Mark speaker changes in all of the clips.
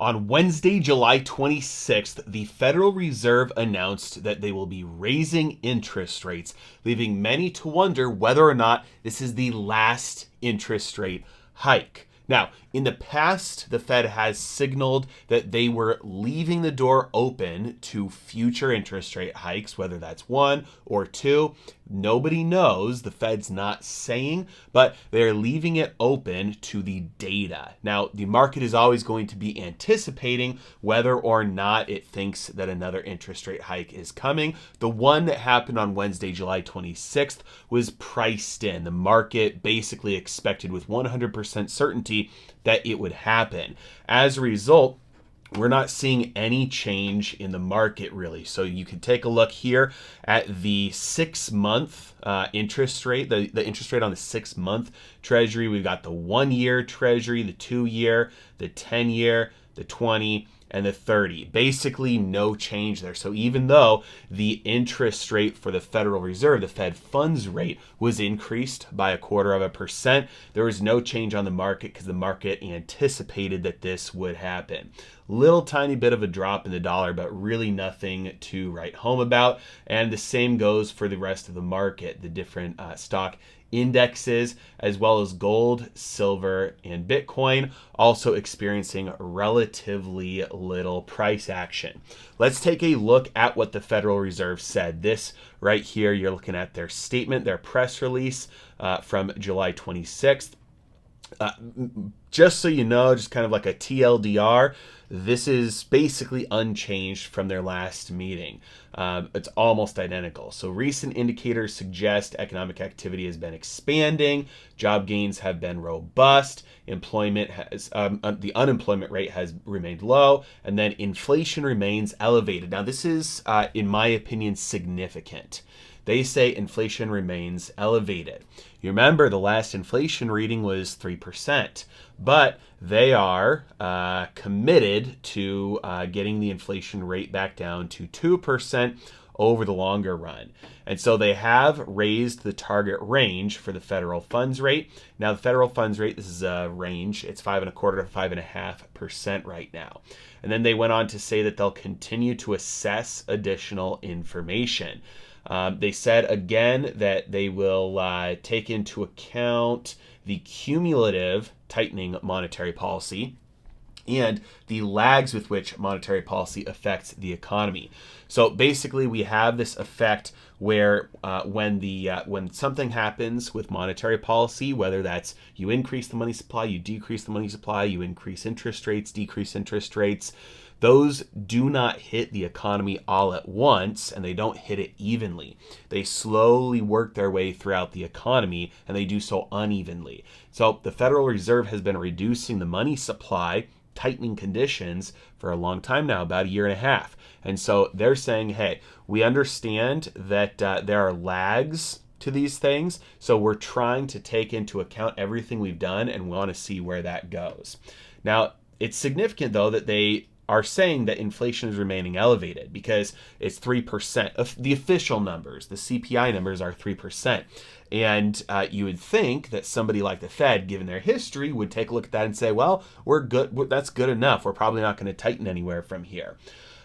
Speaker 1: On Wednesday, July 26th, the Federal Reserve announced that they will be raising interest rates, leaving many to wonder whether or not this is the last interest rate hike. Now, in the past, the Fed has signaled that they were leaving the door open to future interest rate hikes, whether that's one or two. Nobody knows. The Fed's not saying, but they're leaving it open to the data. Now, the market is always going to be anticipating whether or not it thinks that another interest rate hike is coming. The one that happened on Wednesday, July 26th, was priced in. The market basically expected with 100% certainty that it would happen. As a result, we're not seeing any change in the market really. So you can take a look here at the 6-month interest rate, the interest rate on the 6-month treasury. We've got the 1-year treasury, the 2-year, the 10-year, the 20, and the 30. Basically no change there. So even though the interest rate for the Federal Reserve, the Fed funds rate, was increased by 0.25%, there was no change on the market because the market anticipated that this would happen. Little tiny bit of a drop in the dollar, but really nothing to write home about. And the same goes for the rest of the market, the different stock indexes, as well as gold, silver, and Bitcoin, also experiencing relatively little price action. Let's take a look at what the Federal Reserve said. This right here, you're looking at their statement, their press release from July 26th. Just so you know, just kind of like a TLDR, this is basically unchanged from their last meeting. It's almost identical. So recent indicators suggest economic activity has been expanding, job gains have been robust, employment has the unemployment rate has remained low, and then inflation remains elevated. Now this is, in my opinion, significant. They say inflation remains elevated. You remember the last inflation reading was 3%, but they are committed to getting the inflation rate back down to 2% over the longer run. And so they have raised the target range for the federal funds rate. Now the federal funds rate, this is a range, it's 5.25% to 5.5% right now. And then they went on to say that they'll continue to assess additional information. They said again that they will take into account the cumulative tightening monetary policy and the lags with which monetary policy affects the economy. So basically, we have this effect where when something happens with monetary policy, whether that's you increase the money supply, you decrease the money supply, you increase interest rates, decrease interest rates, those do not hit the economy all at once, and they don't hit it evenly. They slowly work their way throughout the economy, and they do so unevenly. So the Federal Reserve has been reducing the money supply, tightening conditions for a long time now, about 1.5 years. And so they're saying, hey, we understand that there are lags to these things, so we're trying to take into account everything we've done and want to see where that goes. Now, it's significant, though, that they are saying that inflation is remaining elevated because it's 3%. The official numbers, the CPI numbers, are 3%. And you would think that somebody like the Fed, given their history, would take a look at that and say, well, we're good. That's good enough. We're probably not going to tighten anywhere from here.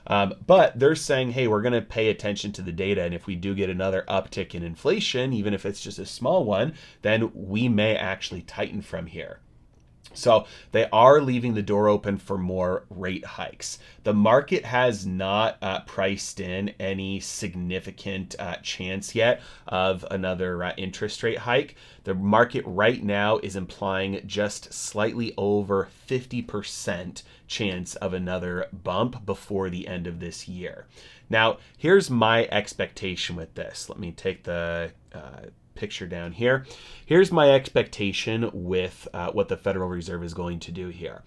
Speaker 1: But they're saying, hey, we're going to pay attention to the data. And if we do get another uptick in inflation, even if it's just a small one, then we may actually tighten from here. So they are leaving the door open for more rate hikes. The market has not priced in any significant chance yet of another interest rate hike. The market right now is implying just slightly over 50% chance of another bump before the end of this year. Now, here's my expectation with this. Let me take the picture down here. Here's my expectation with what the Federal Reserve is going to do here.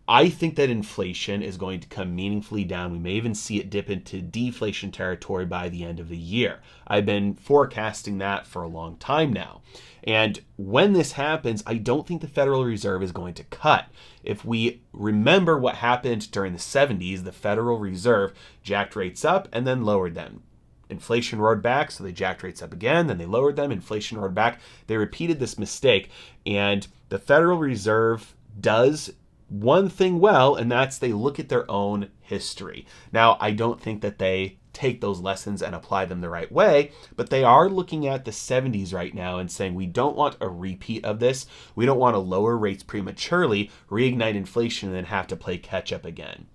Speaker 1: I think that inflation is going to come meaningfully down. We may even see it dip into deflation territory by the end of the year. I've been forecasting that for a long time now. And when this happens, I don't think the Federal Reserve is going to cut. If we remember what happened during the 70s, the Federal Reserve jacked rates up and then lowered them. Inflation roared back, so they jacked rates up again, then they lowered them, inflation roared back. They repeated this mistake, and the Federal Reserve does one thing well, and that's they look at their own history. Now, I don't think that they take those lessons and apply them the right way, but they are looking at the 70s right now and saying we don't want a repeat of this. We don't want to lower rates prematurely, reignite inflation, and then have to play catch up again.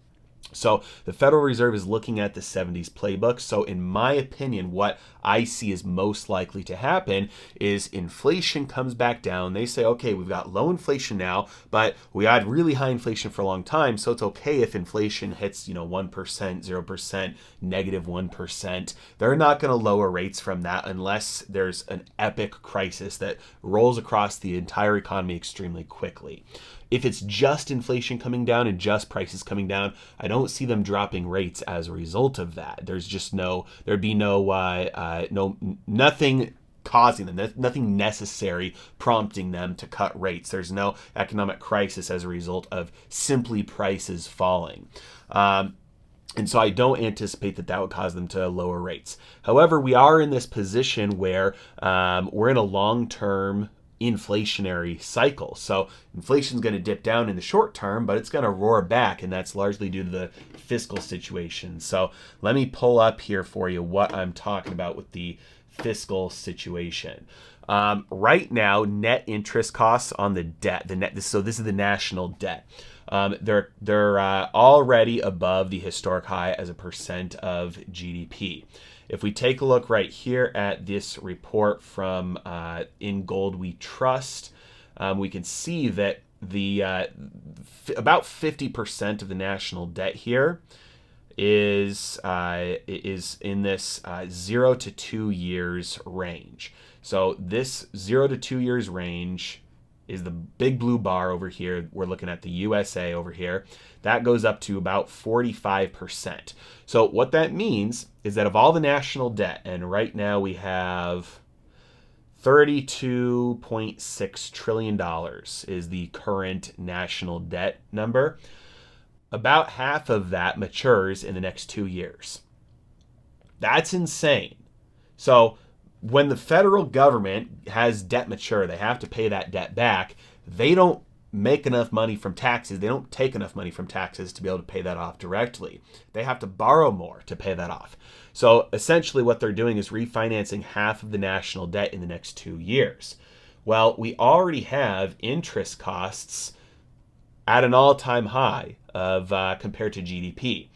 Speaker 1: So the Federal Reserve is looking at the 70s playbook. So in my opinion, what I see is most likely to happen is inflation comes back down. They say, okay, we've got low inflation now, but we had really high inflation for a long time. So it's okay if inflation hits, 1%, 0%, -1%. They're not going to lower rates from that unless there's an epic crisis that rolls across the entire economy extremely quickly. If it's just inflation coming down and just prices coming down, I don't see them dropping rates as a result of that. There'd be nothing causing them, nothing necessary prompting them to cut rates. There's no economic crisis as a result of simply prices falling. And so I don't anticipate that would cause them to lower rates. However, we are in this position where we're in a long-term inflationary cycle. So inflation is going to dip down in the short term, but it's going to roar back, and that's largely due to the fiscal situation. So let me pull up here for you what I'm talking about with the fiscal situation. Right now, net interest costs on the debt, so this is the national debt. They're already above the historic high as a percent of GDP. If we take a look right here at this report from In Gold We Trust, we can see that the about 50% of the national debt here is in this 0 to 2 years range. So this 0 to 2 years range is the big blue bar over here. We're looking at the USA over here. That goes up to about 45%. So what that means is that of all the national debt, and right now we have $32.6 trillion is the current national debt number. About half of that matures in the next 2 years. That's insane. So when the federal government has debt mature, they have to pay that debt back. They don't make enough money from taxes. They don't take enough money from taxes to be able to pay that off directly. They have to borrow more to pay that off. So essentially what they're doing is refinancing half of the national debt in the next 2 years. Well, we already have interest costs at an all-time high of compared to GDP.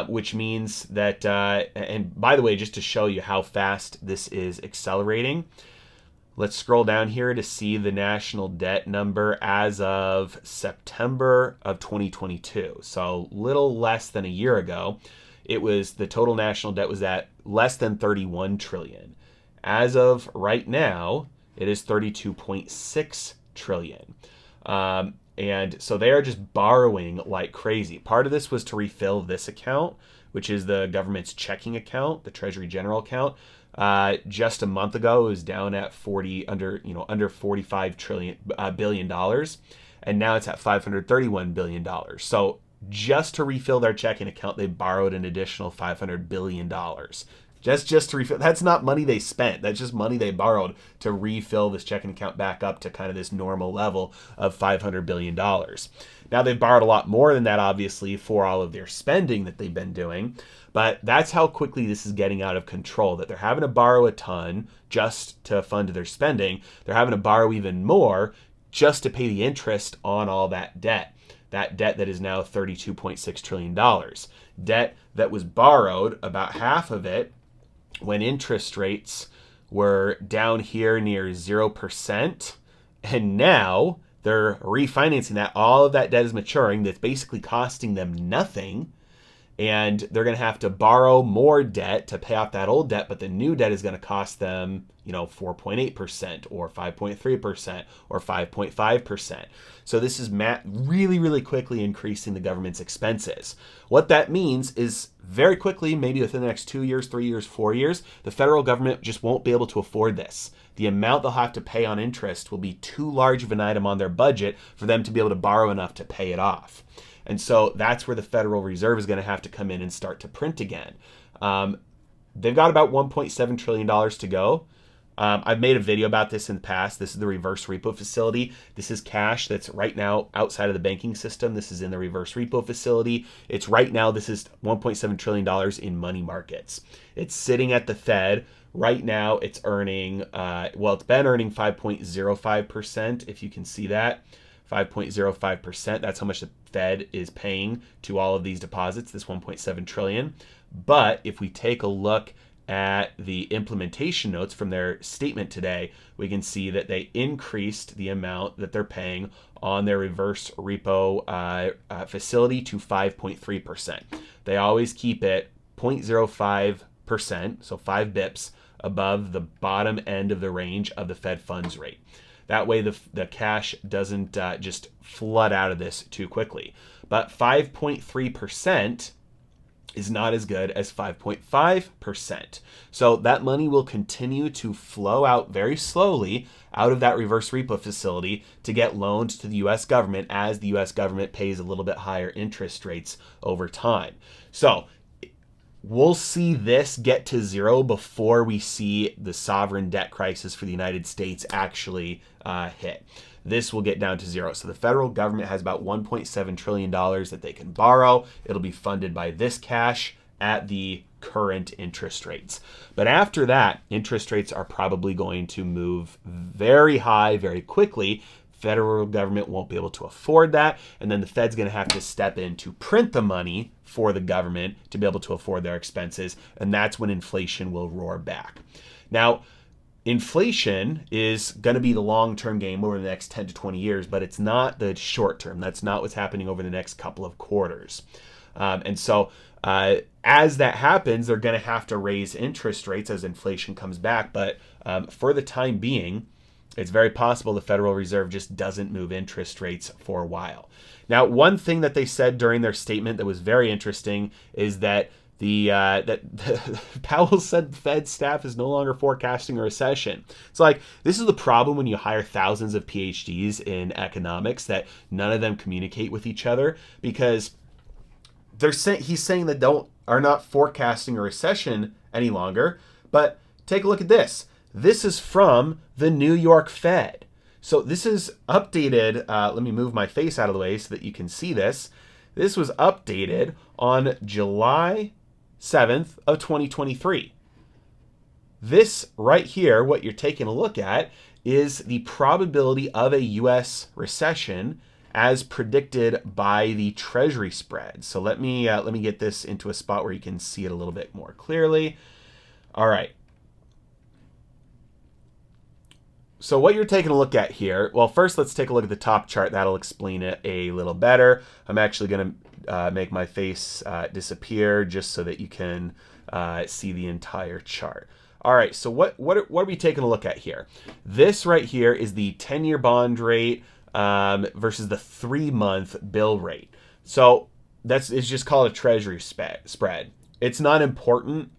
Speaker 1: Which means that, and by the way, just to show you how fast this is accelerating, let's scroll down here to see the national debt number as of September of 2022. So little less than a year ago, the total national debt was at less than 31 trillion. As of right now, it is 32.6 trillion. And so they are just borrowing like crazy. Part of this was to refill this account, which is the government's checking account, the Treasury General account. Just a month ago, it was down at under $45 billion, and now it's at $531 billion. So just to refill their checking account, they borrowed an additional $500 billion. Just to refill. That's not money they spent. That's just money they borrowed to refill this checking account back up to kind of this normal level of $500 billion. Now they've borrowed a lot more than that, obviously, for all of their spending that they've been doing. But that's how quickly this is getting out of control, that they're having to borrow a ton just to fund their spending. They're having to borrow even more just to pay the interest on all that debt. That debt that is now $32.6 trillion. Debt that was borrowed, about half of it, when interest rates were down here near 0%, and now they're refinancing that. All of that debt is maturing. That's basically costing them nothing, and they're going to have to borrow more debt to pay off that old debt, but the new debt is going to cost them, 4.8% or 5.3% or 5.5%. So this is really, really quickly increasing the government's expenses. What that means is very quickly, maybe within the next 2 years, 3 years, 4 years, the federal government just won't be able to afford this. The amount they'll have to pay on interest will be too large of an item on their budget for them to be able to borrow enough to pay it off. And so that's where the Federal Reserve is going to have to come in and start to print again. They've got about $1.7 trillion to go. I've made a video about this in the past. This is the reverse repo facility. This is cash that's right now outside of the banking system. This is in the reverse repo facility. It's right now, this is $1.7 trillion in money markets. It's sitting at the Fed. Right now, it's earning, it's been earning 5.05%, if you can see that. 5.05%. That's how much the Fed is paying to all of these deposits, this 1.7 trillion. But if we take a look at the implementation notes from their statement today, we can see that they increased the amount that they're paying on their reverse repo facility to 5.3%. They always keep it 0.05%, so 5 bips above the bottom end of the range of the Fed funds rate. That way the cash doesn't just flood out of this too quickly. But 5.3% is not as good as 5.5%. So that money will continue to flow out very slowly out of that reverse repo facility to get loaned to the US government as the US government pays a little bit higher interest rates over time. So we'll see this get to zero before we see the sovereign debt crisis for the United States actually hit. This will get down to zero. So the federal government has about $1.7 trillion that they can borrow. It'll be funded by this cash at the current interest rates. But after that, interest rates are probably going to move very high very quickly. Federal government won't be able to afford that. And then the Fed's going to have to step in to print the money for the government to be able to afford their expenses. And that's when inflation will roar back. Now, inflation is going to be the long-term game over the next 10 to 20 years, but it's not the short term. That's not what's happening over the next couple of quarters. And so as that happens, they're going to have to raise interest rates as inflation comes back. But for the time being, it's very possible the Federal Reserve just doesn't move interest rates for a while. Now, one thing that they said during their statement that was very interesting is that Powell said the Fed staff is no longer forecasting a recession. It's like, this is the problem when you hire thousands of PhDs in economics that none of them communicate with each other, because he's saying that are not forecasting a recession any longer. But take a look at this. This is from the New York Fed. So this is updated. Let me move my face out of the way so that you can see this. This was updated on July 7th of 2023. This right here, what you're taking a look at, is the probability of a U.S. recession as predicted by the Treasury spread. So let me get this into a spot where you can see it a little bit more clearly. All right. So what you're taking a look at here, well, first let's take a look at the top chart. That'll explain it a little better. I'm actually going to make my face disappear just so that you can see the entire chart. All right, so what are we taking a look at here? This right here is the 10-year bond rate versus the 3-month bill rate. So it's just called a Treasury spread. It's not important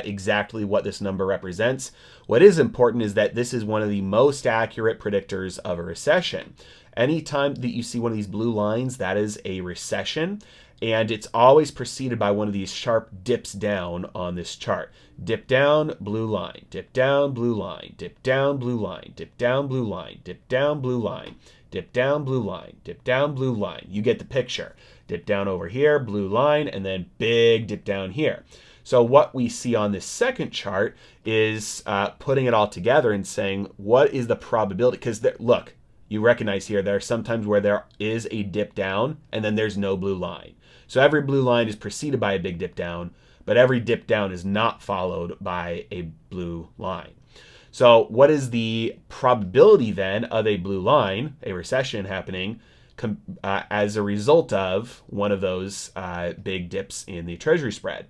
Speaker 1: exactly what this number represents. What is important is that this is one of the most accurate predictors of a recession. Anytime that you see one of these blue lines, that is a recession, and it's always preceded by one of these sharp dips down on this chart. Dip down, blue line, dip down, blue line, dip down, blue line, dip down, blue line, dip down, blue line, dip down, blue line, dip down, blue line. You get the picture. Dip down over here, blue line, and then big dip down here. So what we see on this second chart is putting it all together and saying, what is the probability? Because look, you recognize here, there are some times where there is a dip down and then there's no blue line. So every blue line is preceded by a big dip down, but every dip down is not followed by a blue line. So what is the probability then of a blue line, a recession happening, as a result of one of those big dips in the Treasury spread?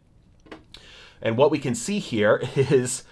Speaker 1: And what we can see here is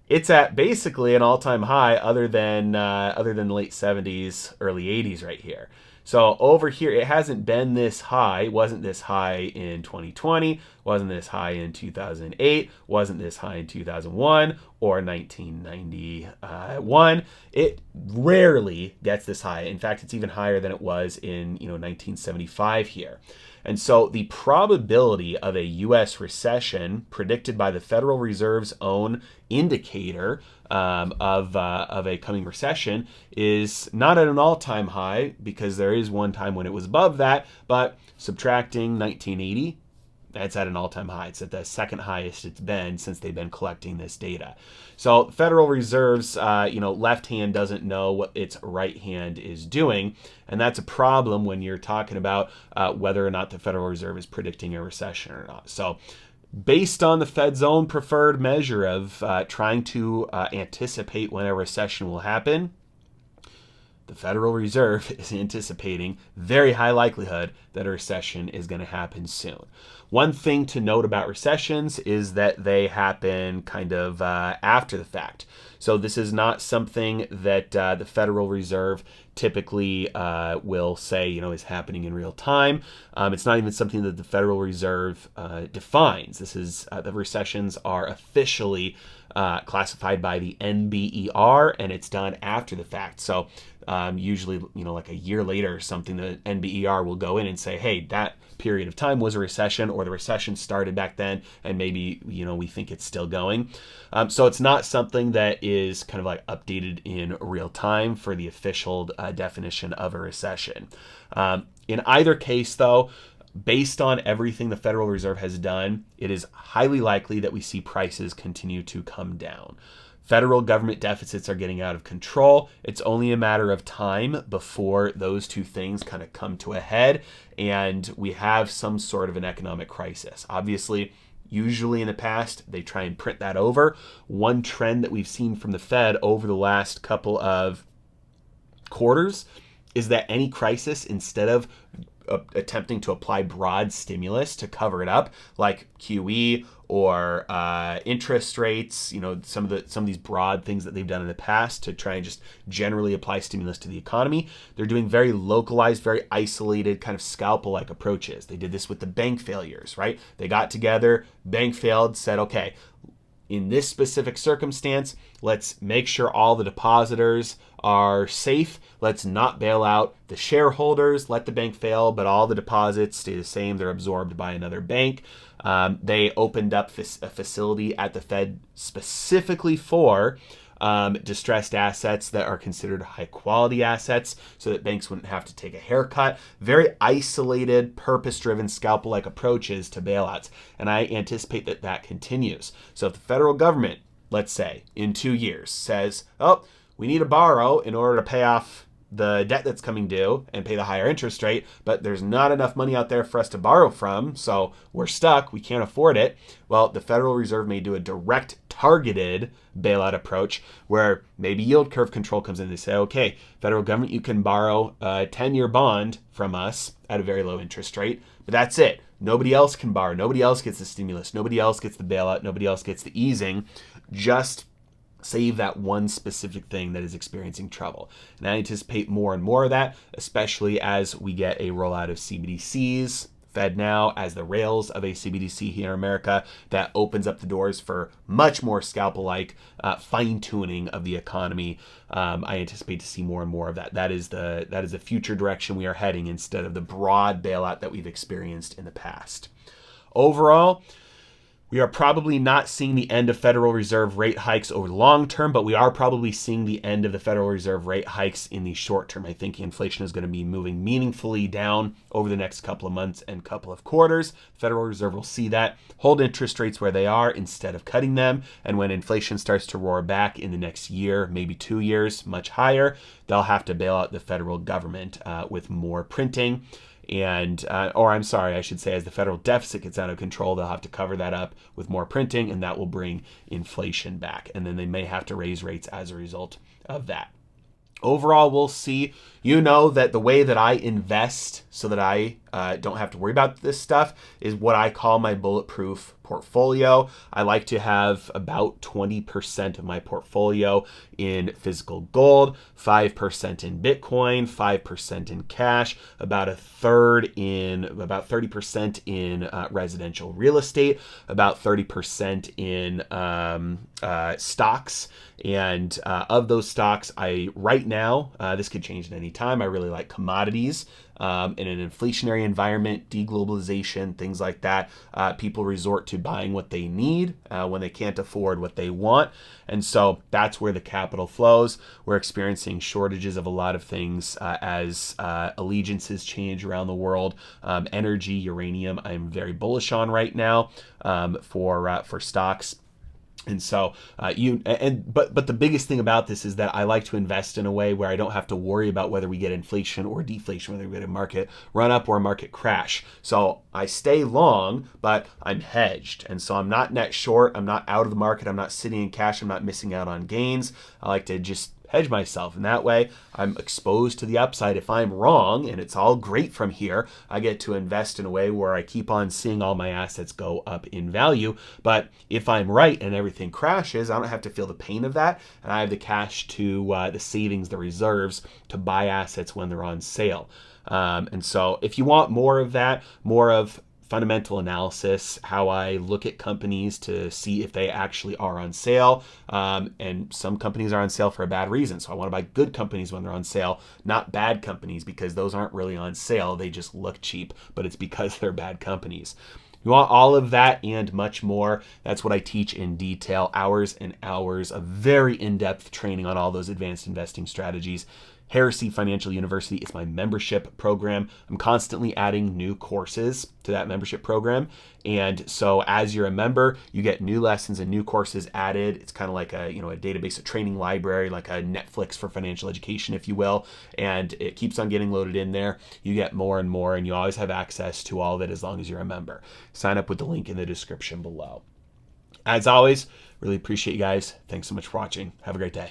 Speaker 1: it's at basically an all-time high other than the late 70s, early 80s right here. So over here, it hasn't been this high. It wasn't this high in 2020, wasn't this high in 2008, wasn't this high in 2001 or 1991. It rarely gets this high. In fact, it's even higher than it was in 1975 here. And so the probability of a U.S. recession predicted by the Federal Reserve's own indicator of a coming recession is not at an all-time high, because there is one time when it was above that, but subtracting 1980, it's at an all-time high. It's at the second highest it's been since they've been collecting this data. So Federal Reserve's left hand doesn't know what its right hand is doing, and that's a problem when you're talking about whether or not the Federal Reserve is predicting a recession or not. So based on the Fed's own preferred measure of trying to anticipate when a recession will happen, the Federal Reserve is anticipating very high likelihood that a recession is going to happen soon. One thing to note about recessions is that they happen kind of after the fact. So this is not something that the Federal Reserve typically will say, is happening in real time. It's not even something that the Federal Reserve defines. This is the recessions are officially classified by the NBER, and it's done after the fact. So usually, like a year later or something, the NBER will go in and say, hey, that period of time was a recession, or the recession started back then, and maybe, we think it's still going. So it's not something that is kind of like updated in real time for the official definition of a recession. In either case, though, based on everything the Federal Reserve has done, it is highly likely that we see prices continue to come down. Federal government deficits are getting out of control. It's only a matter of time before those two things kind of come to a head and we have some sort of an economic crisis. Obviously, usually in the past, they try and print that over. One trend that we've seen from the Fed over the last couple of quarters is that any crisis, instead of attempting to apply broad stimulus to cover it up, like QE or interest rates, some of these broad things that they've done in the past to try and just generally apply stimulus to the economy, they're doing very localized, very isolated kind of scalpel-like approaches. They did this with the bank failures, right? They got together, bank failed, said, okay, in this specific circumstance, let's make sure all the depositors are safe. Let's not bail out the shareholders, let the bank fail, but all the deposits stay the same. They're absorbed by another bank. They opened up a facility at the Fed specifically for distressed assets that are considered high quality assets so that banks wouldn't have to take a haircut. Very isolated, purpose-driven, scalpel-like approaches to bailouts. And I anticipate that that continues. So if the federal government, let's say, in 2 years says, oh, we need to borrow in order to pay off the debt that's coming due and pay the higher interest rate, but there's not enough money out there for us to borrow from, so we're stuck, we can't afford it. Well, the Federal Reserve may do a direct targeted bailout approach where maybe yield curve control comes in. They say, okay, federal government, you can borrow a 10-year bond from us at a very low interest rate, but that's it. Nobody else can borrow. Nobody else gets the stimulus. Nobody else gets the bailout. Nobody else gets the easing. Just save that one specific thing that is experiencing trouble. And I anticipate more and more of that, especially as we get a rollout of CBDCs, Fed now as the rails of a CBDC here in America, that opens up the doors for much more scalpel-like fine-tuning of the economy. I anticipate to see more and more of that. That is the future direction we are heading, instead of the broad bailout that we've experienced in the past. Overall, we are probably not seeing the end of Federal Reserve rate hikes over the long term, but we are probably seeing the end of the Federal Reserve rate hikes in the short term. I think inflation is going to be moving meaningfully down over the next couple of months and couple of quarters. The Federal Reserve will see that, hold interest rates where they are instead of cutting them. And when inflation starts to roar back in the next year, maybe 2 years, much higher, they'll have to bail out the federal government with more printing. And, I should say, as the federal deficit gets out of control, they'll have to cover that up with more printing, and that will bring inflation back. And then they may have to raise rates as a result of that. Overall, we'll see. That the way that I invest so that I don't have to worry about this stuff is what I call my bulletproof portfolio. I like to have about 20% of my portfolio in physical gold, 5% in Bitcoin, 5% in cash, about 30% in residential real estate, about 30% in stocks. And of those stocks, right now, this could change at any time. I really like commodities. in an inflationary environment, deglobalization, things like that, people resort to buying what they need when they can't afford what they want. And so that's where the capital flows. We're experiencing shortages of a lot of things as allegiances change around the world. Energy, uranium, I'm very bullish on right now for stocks. And so but the biggest thing about this is that I like to invest in a way where I don't have to worry about whether we get inflation or deflation, whether we get a market run up or a market crash. So I stay long, but I'm hedged. And so I'm not net short. I'm not out of the market. I'm not sitting in cash. I'm not missing out on gains. I like to just hedge myself, and that way I'm exposed to the upside. If I'm wrong and it's all great from here, I get to invest in a way where I keep on seeing all my assets go up in value. But if I'm right and everything crashes, I don't have to feel the pain of that, and I have the cash to the savings, the reserves to buy assets when they're on sale. And so if you want more of that, more of fundamental analysis, how I look at companies to see if they actually are on sale. And some companies are on sale for a bad reason. So I want to buy good companies when they're on sale, not bad companies, because those aren't really on sale. They just look cheap, but it's because they're bad companies. You want all of that and much more. That's what I teach in detail. Hours and hours of very in-depth training on all those advanced investing strategies. Heresy Financial University is my membership program. I'm constantly adding new courses to that membership program. And so as you're a member, you get new lessons and new courses added. It's kind of like a database, a training library, like a Netflix for financial education, if you will. And it keeps on getting loaded in there. You get more and more, and you always have access to all of it as long as you're a member. Sign up with the link in the description below. As always, really appreciate you guys. Thanks so much for watching. Have a great day.